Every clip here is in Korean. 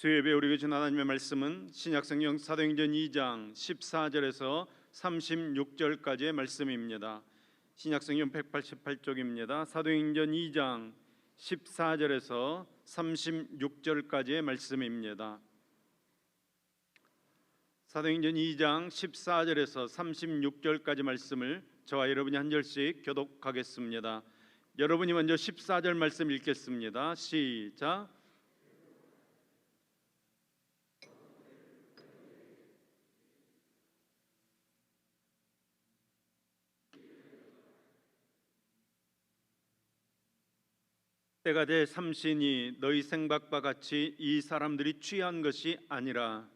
수요예배 우리 계신 하나님의 말씀은 신약성경 사도행전 2장 14절에서 36절까지의 말씀입니다. 신약성경 188쪽입니다. 사도행전 2장 14절에서 36절까지의 말씀입니다. 사도행전 2장 14절에서 36절까지 말씀을 저와 여러분이 한 절씩 교독하겠습니다. 여러분이 먼저 14절 말씀 읽겠습니다. 시작. 때가 돼 삼신이 너희 생각과 같이 이 사람들이 취한 것이 아니라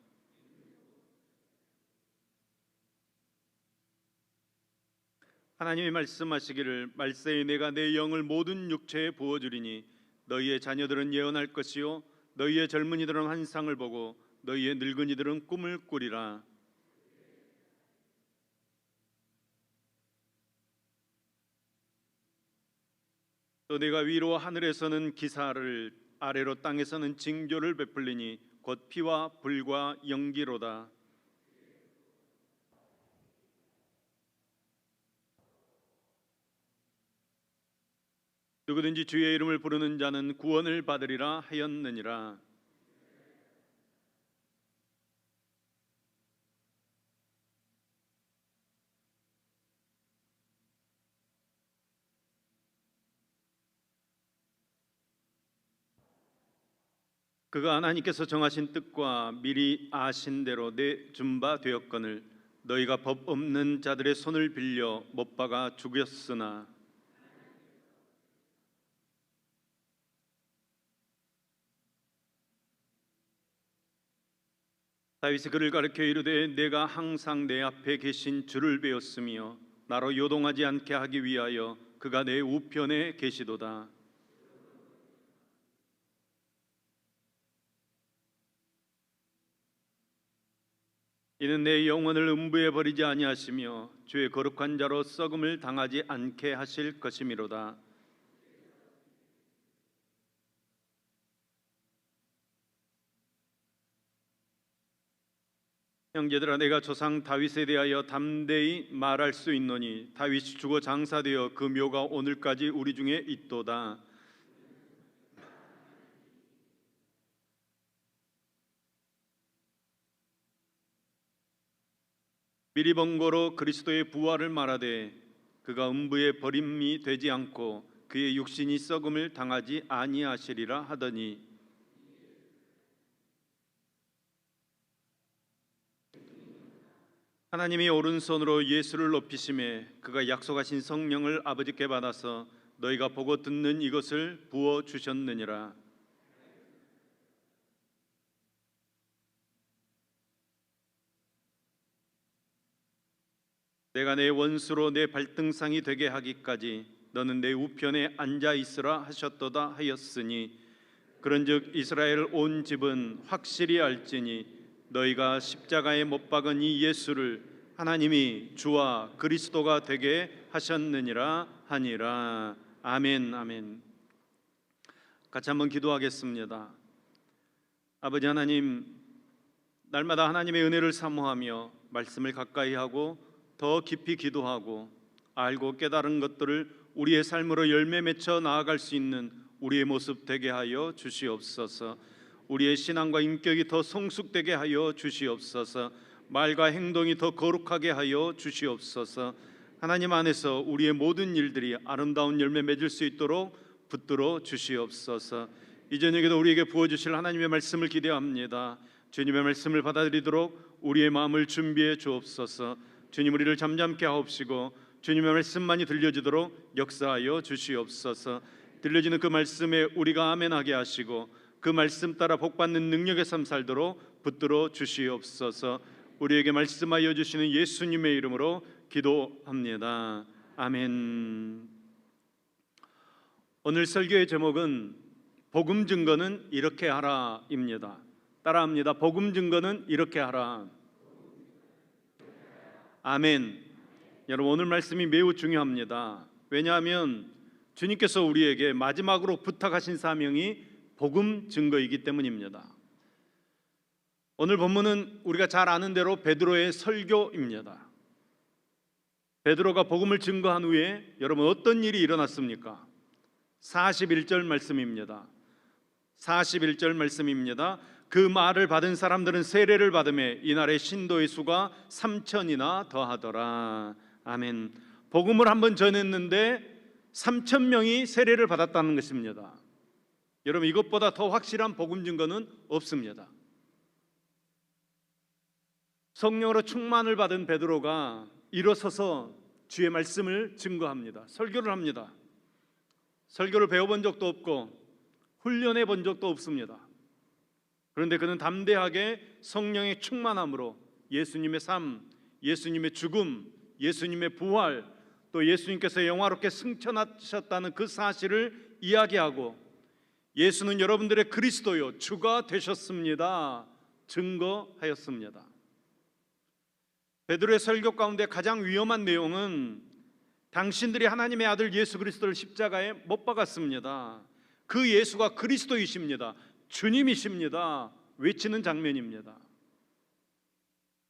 하나님이 말씀하시기를 말세에 내가 내 영을 모든 육체에 부어주리니 너희의 자녀들은 예언할 것이요 너희의 젊은이들은 환상을 보고 너희의 늙은이들은 꿈을 꾸리라. 또 내가 위로 하늘에서는 기사를 아래로 땅에서는 징조를 베풀리니 곧 피와 불과 연기로다. 누구든지 주의 이름을 부르는 자는 구원을 받으리라 하였느니라. 그가 하나님께서 정하신 뜻과 미리 아신 대로 내준 바 되었거늘 너희가 법 없는 자들의 손을 빌려 못 박아 죽였으나 다윗이 그를 가르쳐 이르되 내가 항상 내 앞에 계신 주를 배웠으며 나로 요동하지 않게 하기 위하여 그가 내 우편에 계시도다. 이는 내 영혼을 음부에 버리지 아니하시며 주의 거룩한 자로 썩음을 당하지 않게 하실 것이미로다. 형제들아 내가 조상 다윗에 대하여 담대히 말할 수 있노니 다윗이 죽어 장사되어 그 묘가 오늘까지 우리 중에 있도다. 미리 번거로 그리스도의 부활을 말하되 그가 음부에 버림이 되지 않고 그의 육신이 썩음을 당하지 아니하시리라 하더니 하나님이 오른손으로 예수를 높이심에 그가 약속하신 성령을 아버지께 받아서 너희가 보고 듣는 이것을 부어 주셨느니라. 내가 내 원수로 내 발등상이 되게 하기까지 너는 내 우편에 앉아 있으라 하셨도다 하였으니 그런즉 이스라엘 온 집은 확실히 알지니 너희가 십자가에 못 박은 이 예수를 하나님이 주와 그리스도가 되게 하셨느니라 하니라. 아멘. 아멘. 같이 한번 기도하겠습니다. 아버지 하나님, 날마다 하나님의 은혜를 사모하며 말씀을 가까이 하고 더 깊이 기도하고 알고 깨달은 것들을 우리의 삶으로 열매 맺혀 나아갈 수 있는 우리의 모습 되게 하여 주시옵소서. 우리의 신앙과 인격이 더 성숙되게 하여 주시옵소서. 말과 행동이 더 거룩하게 하여 주시옵소서. 하나님 안에서 우리의 모든 일들이 아름다운 열매 맺을 수 있도록 붙들어 주시옵소서. 이 저녁에도 우리에게 부어주실 하나님의 말씀을 기대합니다. 주님의 말씀을 받아들이도록 우리의 마음을 준비해 주옵소서. 주님 우리를 잠잠케 하옵시고 주님의 말씀만이 들려지도록 역사하여 주시옵소서. 들려지는 그 말씀에 우리가 아멘하게 하시고 그 말씀 따라 복받는 능력의 삶 살도록 붙들어 주시옵소서. 우리에게 말씀하여 주시는 예수님의 이름으로 기도합니다. 아멘. 오늘 설교의 제목은 복음 증거는 이렇게 하라입니다. 따라합니다. 복음 증거는 이렇게 하라. 아멘. 여러분 오늘 말씀이 매우 중요합니다. 왜냐하면 주님께서 우리에게 마지막으로 부탁하신 사명이 복음 증거이기 때문입니다. 오늘 본문은 우리가 잘 아는 대로 베드로의 설교입니다. 베드로가 복음을 증거한 후에 여러분 어떤 일이 일어났습니까? 41절 말씀입니다. 41절 말씀입니다. 그 말을 받은 사람들은 세례를 받음에 이날의 신도의 수가 3,000이나 더하더라. 아멘. 복음을 한번 전했는데 3,000명이 세례를 받았다는 것입니다. 여러분 이것보다 더 확실한 복음 증거는 없습니다. 성령으로 충만을 받은 베드로가 일어서서 주의 말씀을 증거합니다. 설교를 합니다. 설교를 배워본 적도 없고 훈련해 본 적도 없습니다. 그런데 그는 담대하게 성령의 충만함으로 예수님의 삶, 예수님의 죽음, 예수님의 부활, 또 예수님께서 영화롭게 승천하셨다는 그 사실을 이야기하고 예수는 여러분들의 그리스도요 주가 되셨습니다 증거하였습니다. 베드로의 설교 가운데 가장 위험한 내용은 당신들이 하나님의 아들 예수 그리스도를 십자가에 못 박았습니다. 그 예수가 그리스도이십니다. 주님이십니다. 외치는 장면입니다.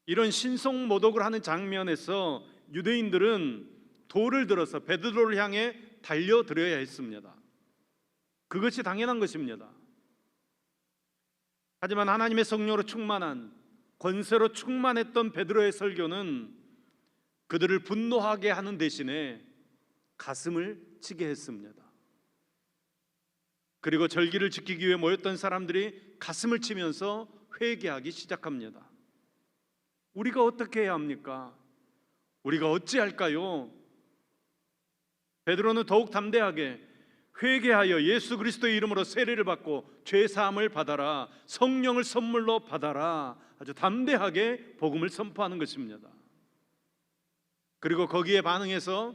이런 신성모독을 하는 장면에서 유대인들은 돌을 들어서 베드로를 향해 달려들어야 했습니다. 그것이 당연한 것입니다. 하지만 하나님의 성령으로 충만한 권세로 충만했던 베드로의 설교는 그들을 분노하게 하는 대신에 가슴을 치게 했습니다. 그리고 절기를 지키기 위해 모였던 사람들이 가슴을 치면서 회개하기 시작합니다. 우리가 어떻게 해야 합니까? 우리가 어찌할까요? 베드로는 더욱 담대하게 회개하여 예수 그리스도의 이름으로 세례를 받고 죄 사함을 받아라, 성령을 선물로 받아라, 아주 담대하게 복음을 선포하는 것입니다. 그리고 거기에 반응해서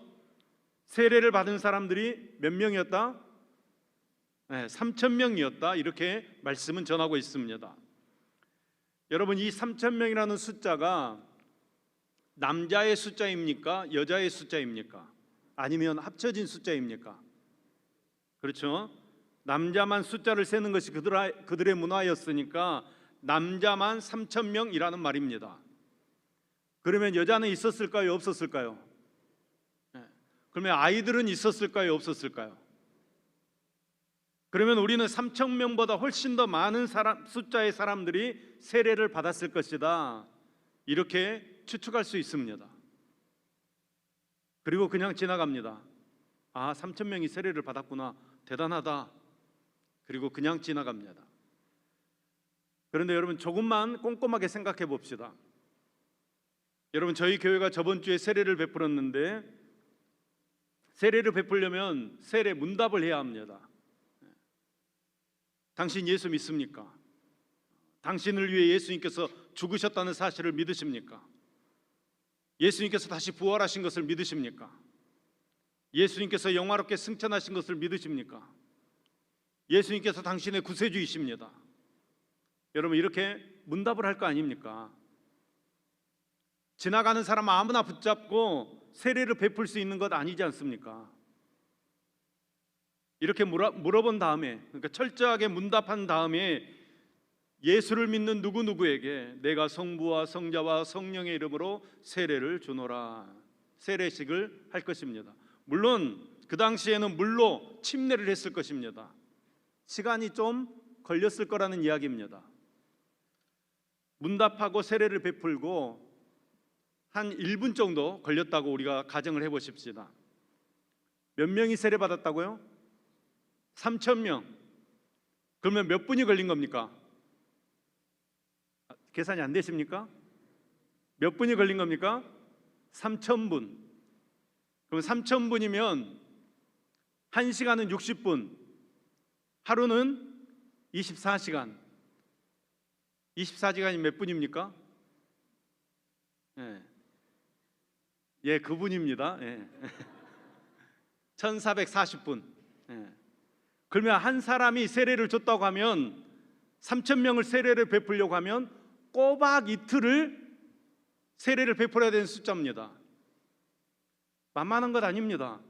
세례를 받은 사람들이 몇 명이었다? 3,000명이었다. 이렇게 말씀은 전하고 있습니다. 여러분 이 3,000명이라는 숫자가 남자의 숫자입니까? 여자의 숫자입니까? 아니면 합쳐진 숫자입니까? 그렇죠? 남자만 숫자를 세는 것이 그들의 문화였으니까 남자만 3,000명이라는 말입니다. 그러면 여자는 있었을까요? 없었을까요? 그러면 아이들은 있었을까요? 없었을까요? 그러면 우리는 3,000명보다 훨씬 더 많은 숫자의 사람들이 세례를 받았을 것이다, 이렇게 추측할 수 있습니다. 그리고 그냥 지나갑니다. 아, 3,000명이 세례를 받았구나, 대단하다. 그리고 그냥 지나갑니다. 그런데 여러분 조금만 꼼꼼하게 생각해 봅시다. 여러분 저희 교회가 저번 주에 세례를 베풀었는데 세례를 베풀려면 세례 문답을 해야 합니다. 당신 예수 믿습니까? 당신을 위해 예수님께서 죽으셨다는 사실을 믿으십니까? 예수님께서 다시 부활하신 것을 믿으십니까? 예수님께서 영화롭게 승천하신 것을 믿으십니까? 예수님께서 당신의 구세주이십니다. 여러분 이렇게 문답을 할 거 아닙니까? 지나가는 사람 아무나 붙잡고 세례를 베풀 수 있는 것 아니지 않습니까? 이렇게 물어본 다음에, 그러니까 철저하게 문답한 다음에 예수를 믿는 누구누구에게 내가 성부와 성자와 성령의 이름으로 세례를 주노라, 세례식을 할 것입니다. 물론 그 당시에는 물로 침례를 했을 것입니다. 시간이 좀 걸렸을 거라는 이야기입니다. 문답하고 세례를 베풀고 한 1분 정도 걸렸다고 우리가 가정을 해보십시다. 몇 명이 세례 받았다고요? 3,000명. 그러면 몇 분이 걸린 겁니까? 계산이 안 되십니까? 몇 분이 걸린 겁니까? 3,000분. 그럼 3,000분이면 1시간은 60분, 하루는 24시간. 24시간이 몇 분입니까? 예, 그분입니다. 예. 1440분. 예. 그러면 한 사람이 세례를 줬다고 하면 3,000명을 세례를 베풀려고 하면 꼬박 이틀을 세례를 베풀어야 되는 숫자입니다. 만만한 것 아닙니다.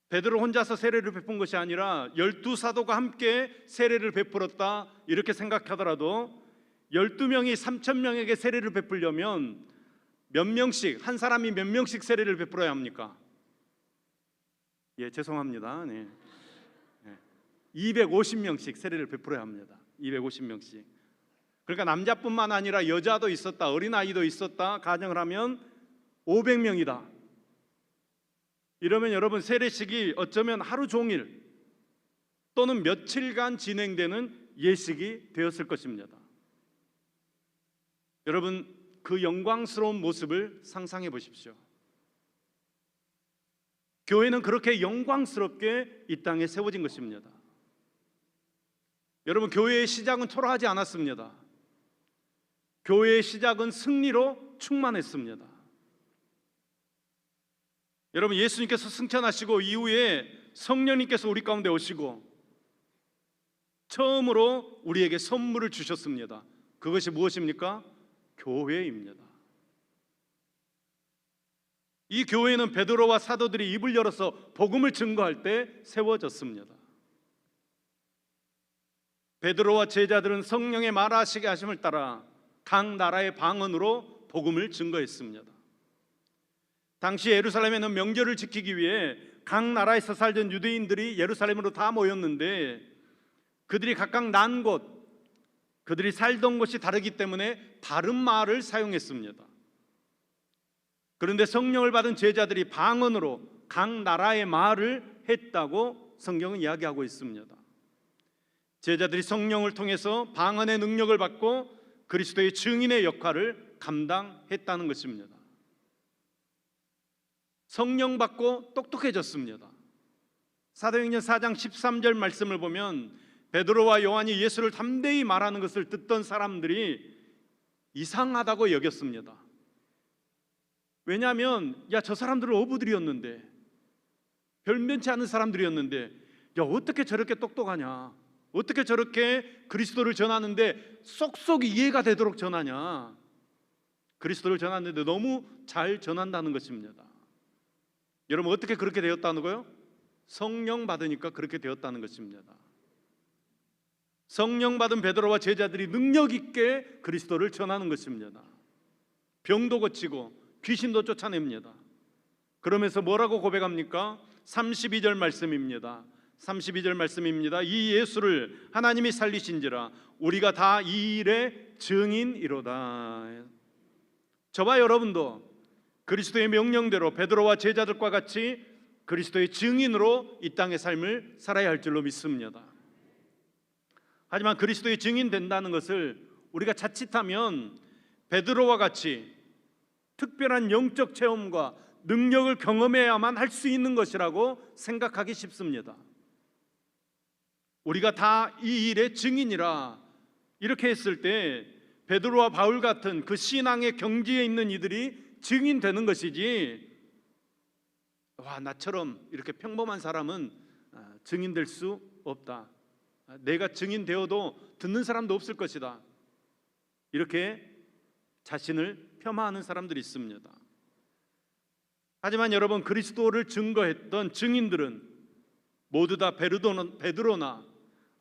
베드로 혼자서 세례를 베푼 것이 아니라 12사도가 함께 세례를 베풀었다 이렇게 생각하더라도 12명이 3,000명에게 세례를 베풀려면 몇 명씩, 한 사람이 몇 명씩 세례를 베풀어야 합니까? 예, 죄송합니다. 네. 250명씩 세례를 베풀어야 합니다. 250명씩. 그러니까 남자뿐만 아니라 여자도 있었다, 어린아이도 있었다 가정을 하면 500명이다. 이러면 여러분 세례식이 어쩌면 하루 종일 또는 며칠간 진행되는 예식이 되었을 것입니다. 여러분 그 영광스러운 모습을 상상해 보십시오. 교회는 그렇게 영광스럽게 이 땅에 세워진 것입니다. 여러분 교회의 시작은 초라하지 않았습니다. 교회의 시작은 승리로 충만했습니다. 여러분 예수님께서 승천하시고 이후에 성령님께서 우리 가운데 오시고 처음으로 우리에게 선물을 주셨습니다. 그것이 무엇입니까? 교회입니다. 이 교회는 베드로와 사도들이 입을 열어서 복음을 증거할 때 세워졌습니다. 베드로와 제자들은 성령의 말하시게 하심을 따라 각 나라의 방언으로 복음을 증거했습니다. 당시 예루살렘에는 명절을 지키기 위해 각 나라에서 살던 유대인들이 예루살렘으로 다 모였는데 그들이 각각 난 곳, 그들이 살던 곳이 다르기 때문에 다른 말을 사용했습니다. 그런데 성령을 받은 제자들이 방언으로 각 나라의 말을 했다고 성경은 이야기하고 있습니다. 제자들이 성령을 통해서 방언의 능력을 받고 그리스도의 증인의 역할을 감당했다는 것입니다. 성령 받고 똑똑해졌습니다. 사도행전 4장 13절 말씀을 보면 베드로와 요한이 예수를 담대히 말하는 것을 듣던 사람들이 이상하다고 여겼습니다. 왜냐하면 저 사람들은 어부들이었는데 별면치 않은 사람들이었는데 어떻게 저렇게 똑똑하냐, 어떻게 저렇게 그리스도를 전하는데 쏙쏙 이해가 되도록 전하냐. 그리스도를 전하는데 너무 잘 전한다는 것입니다. 여러분 어떻게 그렇게 되었다는 거예요? 성령 받으니까 그렇게 되었다는 것입니다. 성령 받은 베드로와 제자들이 능력 있게 그리스도를 전하는 것입니다. 병도 고치고 귀신도 쫓아냅니다. 그러면서 뭐라고 고백합니까? 32절 말씀입니다. 32절 말씀입니다. 이 예수를 하나님이 살리신지라 우리가 다 이 일의 증인이로다. 저와 여러분도 그리스도의 명령대로 베드로와 제자들과 같이 그리스도의 증인으로 이 땅의 삶을 살아야 할 줄로 믿습니다. 하지만 그리스도의 증인 된다는 것을 우리가 자칫하면 베드로와 같이 특별한 영적 체험과 능력을 경험해야만 할 수 있는 것이라고 생각하기 쉽습니다. 우리가 다 이 일의 증인이라 이렇게 했을 때 베드로와 바울 같은 그 신앙의 경지에 있는 이들이 증인되는 것이지, 나처럼 이렇게 평범한 사람은 증인될 수 없다, 내가 증인되어도 듣는 사람도 없을 것이다, 이렇게 자신을 폄하하는 사람들이 있습니다. 하지만 여러분 그리스도를 증거했던 증인들은 모두 다 베드로나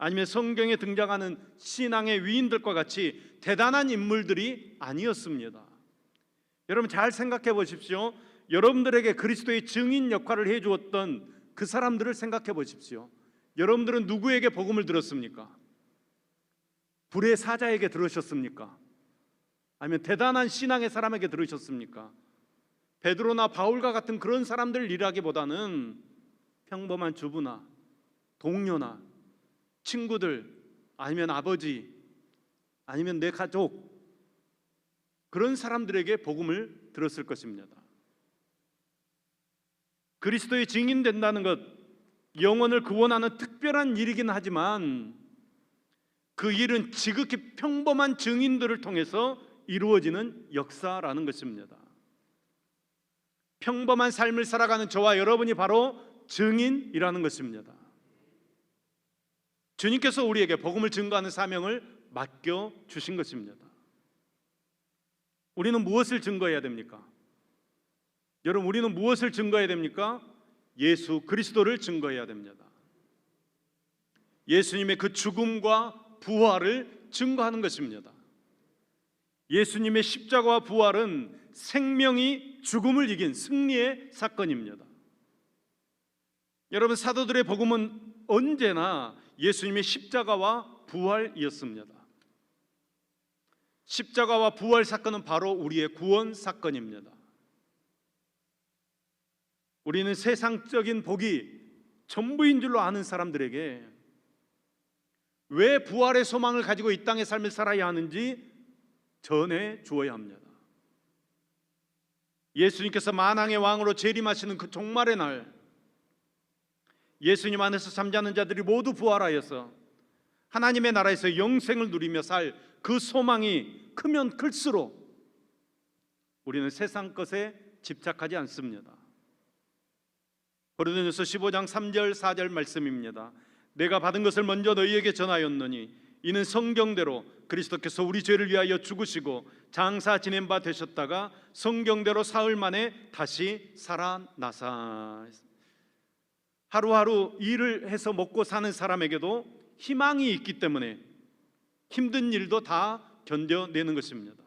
아니면 성경에 등장하는 신앙의 위인들과 같이 대단한 인물들이 아니었습니다. 여러분 잘 생각해 보십시오. 여러분들에게 그리스도의 증인 역할을 해주었던 그 사람들을 생각해 보십시오. 여러분들은 누구에게 복음을 들었습니까? 불의 사자에게 들으셨습니까? 아니면 대단한 신앙의 사람에게 들으셨습니까? 베드로나 바울과 같은 그런 사람들 일하기보다는 평범한 주부나 동료나 친구들, 아니면 아버지, 아니면 내 가족, 그런 사람들에게 복음을 들었을 것입니다. 그리스도의 증인된다는 것, 영혼을 구원하는 특별한 일이긴 하지만 그 일은 지극히 평범한 증인들을 통해서 이루어지는 역사라는 것입니다. 평범한 삶을 살아가는 저와 여러분이 바로 증인이라는 것입니다. 주님께서 우리에게 복음을 증거하는 사명을 맡겨 주신 것입니다. 우리는 무엇을 증거해야 됩니까? 여러분 우리는 무엇을 증거해야 됩니까? 예수 그리스도를 증거해야 됩니다. 예수님의 그 죽음과 부활을 증거하는 것입니다. 예수님의 십자가와 부활은 생명이 죽음을 이긴 승리의 사건입니다. 여러분, 사도들의 복음은 언제나 예수님의 십자가와 부활이었습니다. 십자가와 부활 사건은 바로 우리의 구원 사건입니다. 우리는 세상적인 복이 전부인 줄로 아는 사람들에게 왜 부활의 소망을 가지고 이 땅의 삶을 살아야 하는지 전해 주어야 합니다. 예수님께서 만왕의 왕으로 재림하시는 그 종말의 날, 예수님 안에서 잠자는 자들이 모두 부활하여서 하나님의 나라에서 영생을 누리며 살 그 소망이 크면 클수록 우리는 세상 것에 집착하지 않습니다. 고린도전서 15장 3절 4절 말씀입니다. 내가 받은 것을 먼저 너희에게 전하였노니 이는 성경대로 그리스도께서 우리 죄를 위하여 죽으시고 장사 지낸 바 되셨다가 성경대로 사흘 만에 다시 살아나사. 하루하루 일을 해서 먹고 사는 사람에게도 희망이 있기 때문에 힘든 일도 다 견뎌내는 것입니다.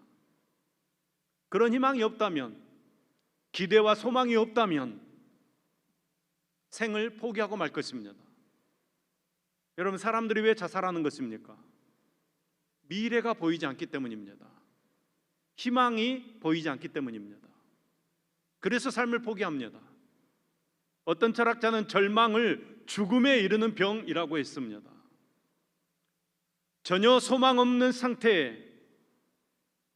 그런 희망이 없다면, 기대와 소망이 없다면 생을 포기하고 말 것입니다. 여러분, 사람들이 왜 자살하는 것입니까? 미래가 보이지 않기 때문입니다. 희망이 보이지 않기 때문입니다. 그래서 삶을 포기합니다. 어떤 철학자는 절망을 죽음에 이르는 병이라고 했습니다. 전혀 소망 없는 상태에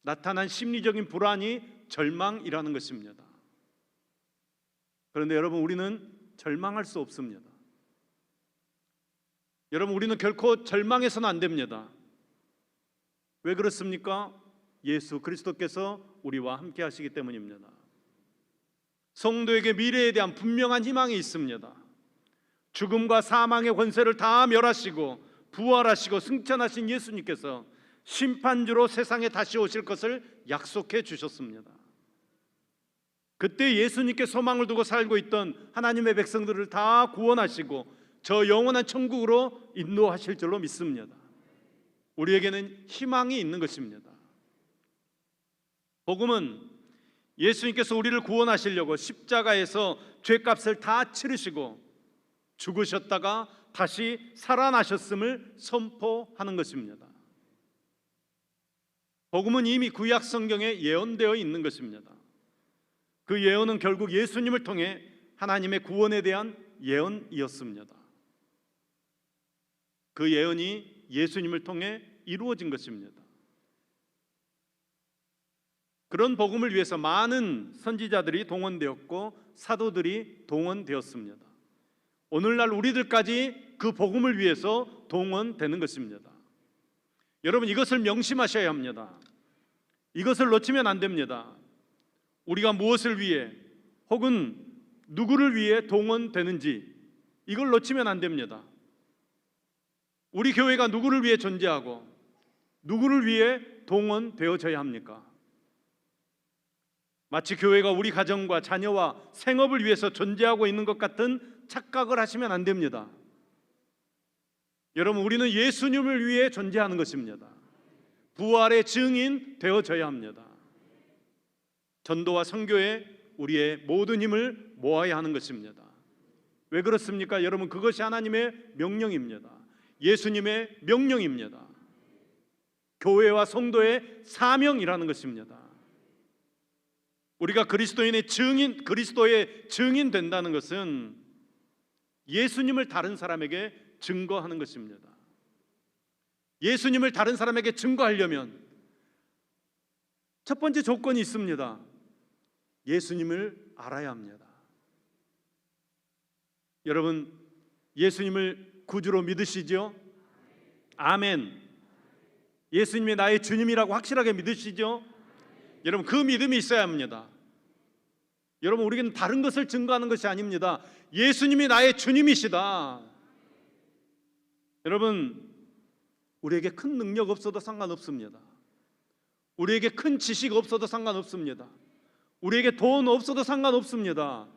나타난 심리적인 불안이 절망이라는 것입니다. 그런데 여러분, 우리는 절망할 수 없습니다. 여러분, 우리는 결코 절망해서는 안 됩니다. 왜 그렇습니까? 예수 그리스도께서 우리와 함께 하시기 때문입니다. 성도에게 미래에 대한 분명한 희망이 있습니다. 죽음과 사망의 권세를 다 멸하시고 부활하시고 승천하신 예수님께서 심판주로 세상에 다시 오실 것을 약속해 주셨습니다. 그때 예수님께 소망을 두고 살고 있던 하나님의 백성들을 다 구원하시고 저 영원한 천국으로 인도하실 줄로 믿습니다. 우리에게는 희망이 있는 것입니다. 복음은 예수님께서 우리를 구원하시려고 십자가에서 죄값을 다 치르시고 죽으셨다가 다시 살아나셨음을 선포하는 것입니다. 복음은 이미 구약 성경에 예언되어 있는 것입니다. 그 예언은 결국 예수님을 통해 하나님의 구원에 대한 예언이었습니다. 그 예언이 예수님을 통해 이루어진 것입니다. 그런 복음을 위해서 많은 선지자들이 동원되었고 사도들이 동원되었습니다. 오늘날 우리들까지 그 복음을 위해서 동원되는 것입니다. 여러분, 이것을 명심하셔야 합니다. 이것을 놓치면 안 됩니다. 우리가 무엇을 위해 혹은 누구를 위해 동원되는지 이걸 놓치면 안 됩니다. 우리 교회가 누구를 위해 존재하고 누구를 위해 동원되어져야 합니까? 마치 교회가 우리 가정과 자녀와 생업을 위해서 존재하고 있는 것 같은 착각을 하시면 안 됩니다. 여러분, 우리는 예수님을 위해 존재하는 것입니다. 부활의 증인 되어져야 합니다. 전도와 선교에 우리의 모든 힘을 모아야 하는 것입니다. 왜 그렇습니까? 여러분, 그것이 하나님의 명령입니다. 예수님의 명령입니다. 교회와 성도의 사명이라는 것입니다. 우리가 그리스도의 증인 된다는 것은 예수님을 다른 사람에게 증거하는 것입니다. 예수님을 다른 사람에게 증거하려면 첫 번째 조건이 있습니다. 예수님을 알아야 합니다. 여러분, 예수님을 구주로 믿으시죠? 아멘. 예수님이 나의 주님이라고 확실하게 믿으시죠? 여러분, 그 믿음이 있어야 합니다. 여러분, 우리는 다른 것을 증거하는 것이 아닙니다. 예수님이 나의 주님이시다. 여러분, 우리에게 큰 능력 없어도 상관없습니다. 우리에게 큰 지식 없어도 상관없습니다. 우리에게 돈 없어도 상관없습니다.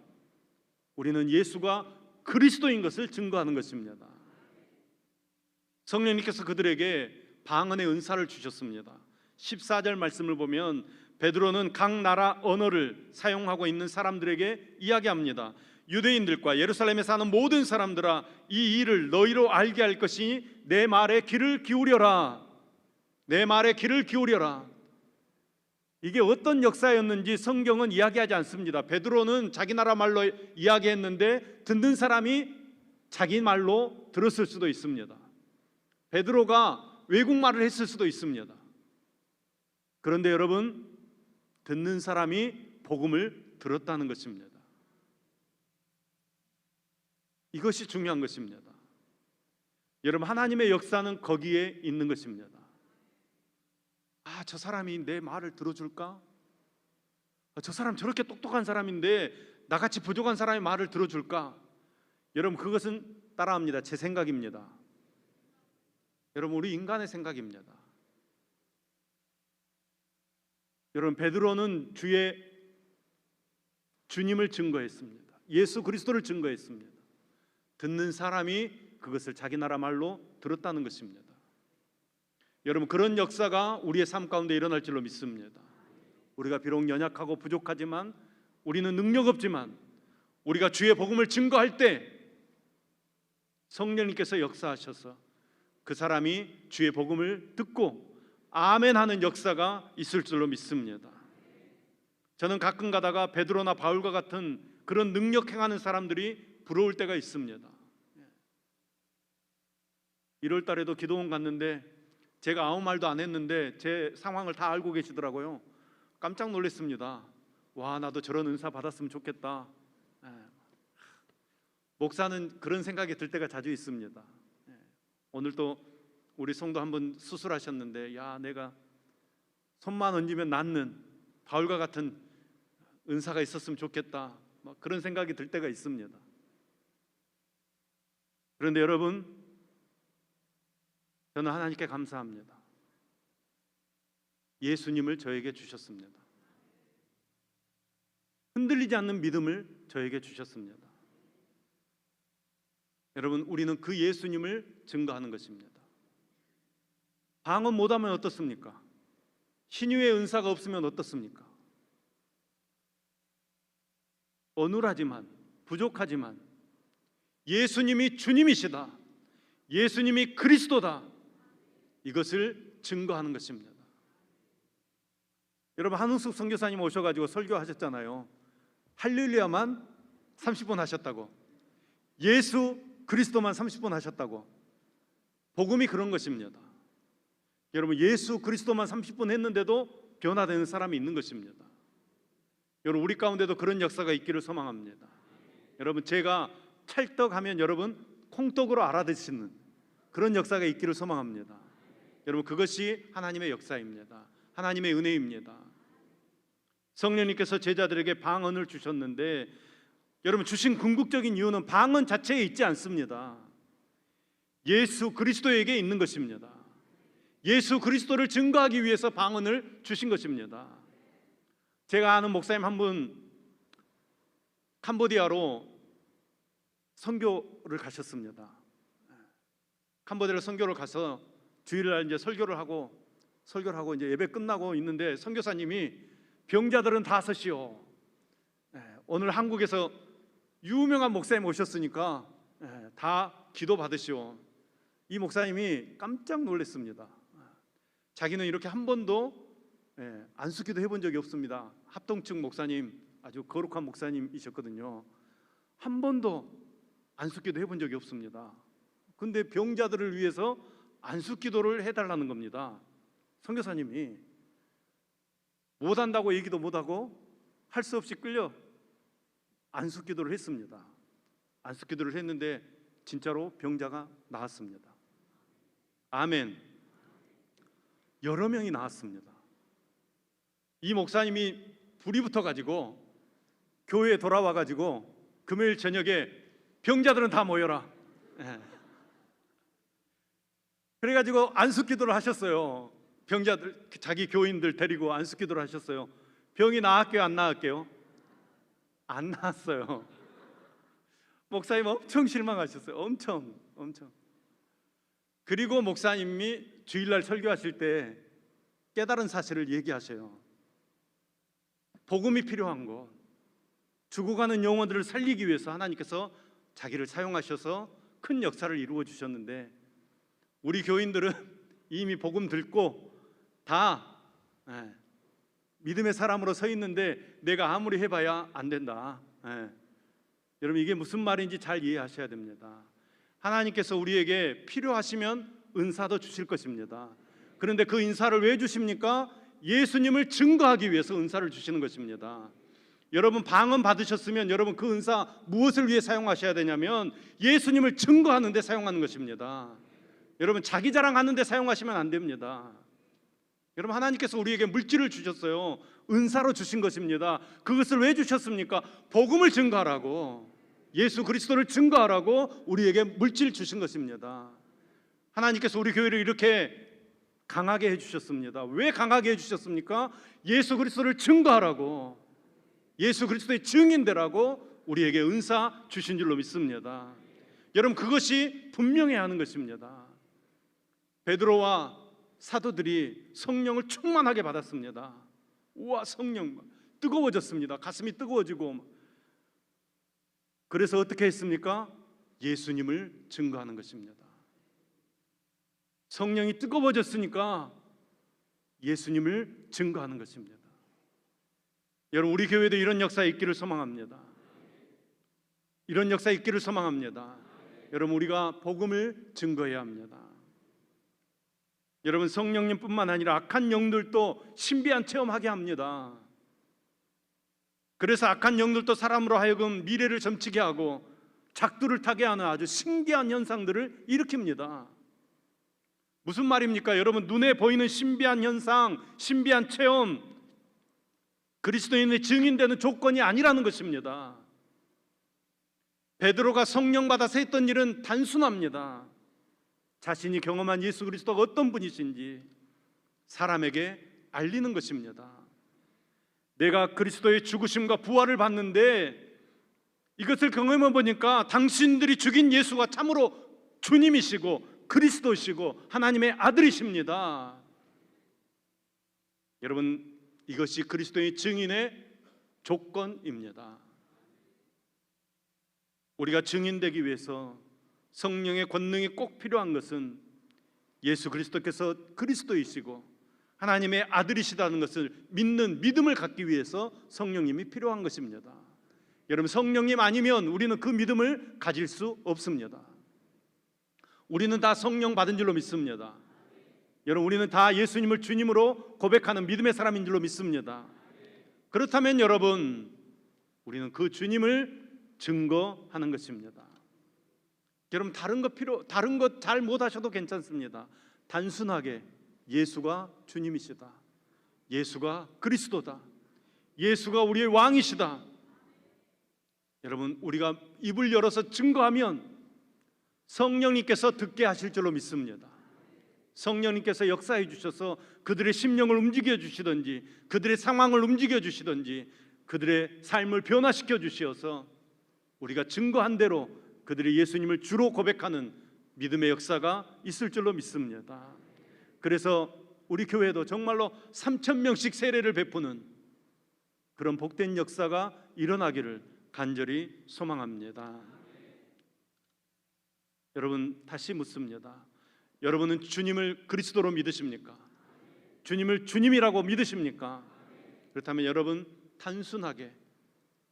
우리는 예수가 그리스도인 것을 증거하는 것입니다. 성령님께서 그들에게 방언의 은사를 주셨습니다. 14절 말씀을 보면 베드로는 각 나라 언어를 사용하고 있는 사람들에게 이야기합니다. 유대인들과 예루살렘에 사는 모든 사람들아, 이 일을 너희로 알게 할 것이니 내 말에 귀를 기울여라. 내 말에 귀를 기울여라. 이게 어떤 역사였는지 성경은 이야기하지 않습니다. 베드로는 자기 나라 말로 이야기했는데 듣는 사람이 자기 말로 들었을 수도 있습니다. 베드로가 외국말을 했을 수도 있습니다. 그런데 여러분, 듣는 사람이 복음을 들었다는 것입니다. 이것이 중요한 것입니다. 여러분, 하나님의 역사는 거기에 있는 것입니다. 아, 저 사람이 내 말을 들어줄까? 저 사람 저렇게 똑똑한 사람인데 나같이 부족한 사람의 말을 들어줄까? 여러분, 그것은 따라합니다. 제 생각입니다. 여러분, 우리 인간의 생각입니다. 여러분, 베드로는 주님을 증거했습니다. 예수 그리스도를 증거했습니다. 듣는 사람이 그것을 자기 나라 말로 들었다는 것입니다. 여러분, 그런 역사가 우리의 삶 가운데 일어날 줄로 믿습니다. 우리가 비록 연약하고 부족하지만, 우리는 능력 없지만, 우리가 주의 복음을 증거할 때 성령님께서 역사하셔서 그 사람이 주의 복음을 듣고 아멘 하는 역사가 있을 줄로 믿습니다. 저는 가끔 가다가 베드로나 바울과 같은 그런 능력 행하는 사람들이 부러울 때가 있습니다. 1월 달에도 기도원 갔는데 제가 아무 말도 안 했는데 제 상황을 다 알고 계시더라고요. 깜짝 놀랐습니다. 와, 나도 저런 은사 받았으면 좋겠다. 목사는 그런 생각이 들 때가 자주 있습니다. 오늘 또 우리 성도 한번 수술하셨는데, 야, 내가 손만 얹으면 낫는 바울과 같은 은사가 있었으면 좋겠다, 그런 생각이 들 때가 있습니다. 그런데 여러분, 저는 하나님께 감사합니다. 예수님을 저에게 주셨습니다. 흔들리지 않는 믿음을 저에게 주셨습니다. 여러분, 우리는 그 예수님을 증거하는 것입니다. 방언 못하면 어떻습니까? 신유의 은사가 없으면 어떻습니까? 어눌하지만, 부족하지만 예수님이 주님이시다, 예수님이 그리스도다, 이것을 증거하는 것입니다. 여러분, 한흥숙 선교사님 오셔가지고 설교하셨잖아요. 할렐루야만 30분 하셨다고, 예수 그리스도만 30분 하셨다고. 복음이 그런 것입니다. 여러분, 예수 그리스도만 30분 했는데도 변화되는 사람이 있는 것입니다. 여러분, 우리 가운데도 그런 역사가 있기를 소망합니다. 여러분, 제가 찰떡하면 여러분 콩떡으로 알아듣시는 그런 역사가 있기를 소망합니다. 여러분, 그것이 하나님의 역사입니다. 하나님의 은혜입니다. 성령님께서 제자들에게 방언을 주셨는데, 여러분, 주신 궁극적인 이유는 방언 자체에 있지 않습니다. 예수 그리스도에게 있는 것입니다. 예수 그리스도를 증거하기 위해서 방언을 주신 것입니다. 제가 아는 목사님 한 분 캄보디아로 선교를 가셨습니다. 캄보디아로 선교를 가서 주일날 이제 설교를 하고 이제 예배 끝나고 있는데 선교사님이 병자들은 다 서시오. 오늘 한국에서 유명한 목사님 오셨으니까 다 기도 받으시오. 이 목사님이 깜짝 놀랐습니다. 자기는 이렇게 한 번도 안수기도 해본 적이 없습니다. 합동측 목사님, 아주 거룩한 목사님이셨거든요. 한 번도 안수기도 해본 적이 없습니다. 근데 병자들을 위해서 안수기도를 해달라는 겁니다. 선교사님이 못한다고 얘기도 못하고 할 수 없이 끌려 안수기도를 했습니다. 안수기도를 했는데 진짜로 병자가 나았습니다. 아멘. 여러 명이 나왔습니다. 이 목사님이 불이 붙어가지고 교회에 돌아와가지고 금요일 저녁에 병자들은 다 모여라, 그래가지고 안수기도를 하셨어요. 병자들, 자기 교인들 데리고 안수기도를 하셨어요. 병이 나았게요, 안 나았게요? 안 나았어요. 목사님 엄청 실망하셨어요. 엄청. 그리고 목사님이 주일날 설교하실 때 깨달은 사실을 얘기하셔요. 복음이 필요한 것, 죽어가는 영혼들을 살리기 위해서 하나님께서 자기를 사용하셔서 큰 역사를 이루어 주셨는데, 우리 교인들은 이미 복음 듣고 다 믿음의 사람으로 서 있는데 내가 아무리 해봐야 안 된다. 여러분, 이게 무슨 말인지 잘 이해하셔야 됩니다. 하나님께서 우리에게 필요하시면 은사도 주실 것입니다. 그런데 그 은사를 왜 주십니까? 예수님을 증거하기 위해서 은사를 주시는 것입니다. 여러분, 방언 받으셨으면 여러분 그 은사 무엇을 위해 사용하셔야 되냐면 예수님을 증거하는 데 사용하는 것입니다. 여러분, 자기 자랑하는 데 사용하시면 안 됩니다. 여러분, 하나님께서 우리에게 물질을 주셨어요. 은사로 주신 것입니다. 그것을 왜 주셨습니까? 복음을 증거하라고, 예수 그리스도를 증거하라고 우리에게 물질 주신 것입니다. 하나님께서 우리 교회를 이렇게 강하게 해주셨습니다. 왜 강하게 해주셨습니까? 예수 그리스도를 증거하라고, 예수 그리스도의 증인되라고 우리에게 은사 주신 줄로 믿습니다. 여러분, 그것이 분명해야 하는 것입니다. 베드로와 사도들이 성령을 충만하게 받았습니다. 우와, 성령 뜨거워졌습니다. 가슴이 뜨거워지고. 그래서 어떻게 했습니까? 예수님을 증거하는 것입니다. 성령이 뜨거워졌으니까 예수님을 증거하는 것입니다. 여러분, 우리 교회도 이런 역사 있기를 소망합니다. 이런 역사 있기를 소망합니다. 여러분, 우리가 복음을 증거해야 합니다. 여러분, 성령님뿐만 아니라 악한 영들도 신비한 체험하게 합니다. 그래서 악한 영들도 사람으로 하여금 미래를 점치게 하고 작두를 타게 하는 아주 신기한 현상들을 일으킵니다. 무슨 말입니까? 여러분, 눈에 보이는 신비한 현상, 신비한 체험, 그리스도인의 증인되는 조건이 아니라는 것입니다. 베드로가 성령 받아서 했던 일은 단순합니다. 자신이 경험한 예수 그리스도가 어떤 분이신지 사람에게 알리는 것입니다. 내가 그리스도의 죽으심과 부활을 봤는데 이것을 경험해 보니까 당신들이 죽인 예수가 참으로 주님이시고 그리스도시고 하나님의 아들이십니다. 여러분, 이것이 그리스도의 증인의 조건입니다. 우리가 증인되기 위해서 성령의 권능이 꼭 필요한 것은 예수 그리스도께서 그리스도이시고 하나님의 아들이시다는 것을 믿는 믿음을 갖기 위해서 성령님이 필요한 것입니다. 여러분, 성령님 아니면 우리는 그 믿음을 가질 수 없습니다. 우리는 다 성령 받은 줄로 믿습니다. 여러분, 우리는 다 예수님을 주님으로 고백하는 믿음의 사람인 줄로 믿습니다. 그렇다면 여러분, 우리는 그 주님을 증거하는 것입니다. 여러분, 다른 것 잘 못하셔도 괜찮습니다. 단순하게 예수가 주님이시다, 예수가 그리스도다, 예수가 우리의 왕이시다. 여러분, 우리가 입을 열어서 증거하면 성령님께서 듣게 하실 줄로 믿습니다. 성령님께서 역사해 주셔서 그들의 심령을 움직여 주시든지 그들의 상황을 움직여 주시든지 그들의 삶을 변화시켜 주시어서 우리가 증거한 대로 그들이 예수님을 주로 고백하는 믿음의 역사가 있을 줄로 믿습니다. 그래서 우리 교회도 정말로 3,000명씩 세례를 베푸는 그런 복된 역사가 일어나기를 간절히 소망합니다. 여러분, 다시 묻습니다. 여러분은 주님을 그리스도로 믿으십니까? 주님을 주님이라고 믿으십니까? 그렇다면 여러분, 단순하게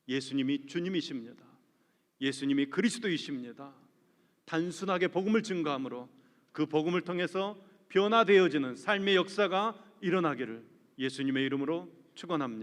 예수님이 주님이십니다. 예수님이 그리스도이십니다. 단순하게 복음을 증거함으로 그 복음을 통해서 변화되어지는 삶의 역사가 일어나기를 예수님의 이름으로 축원합니다.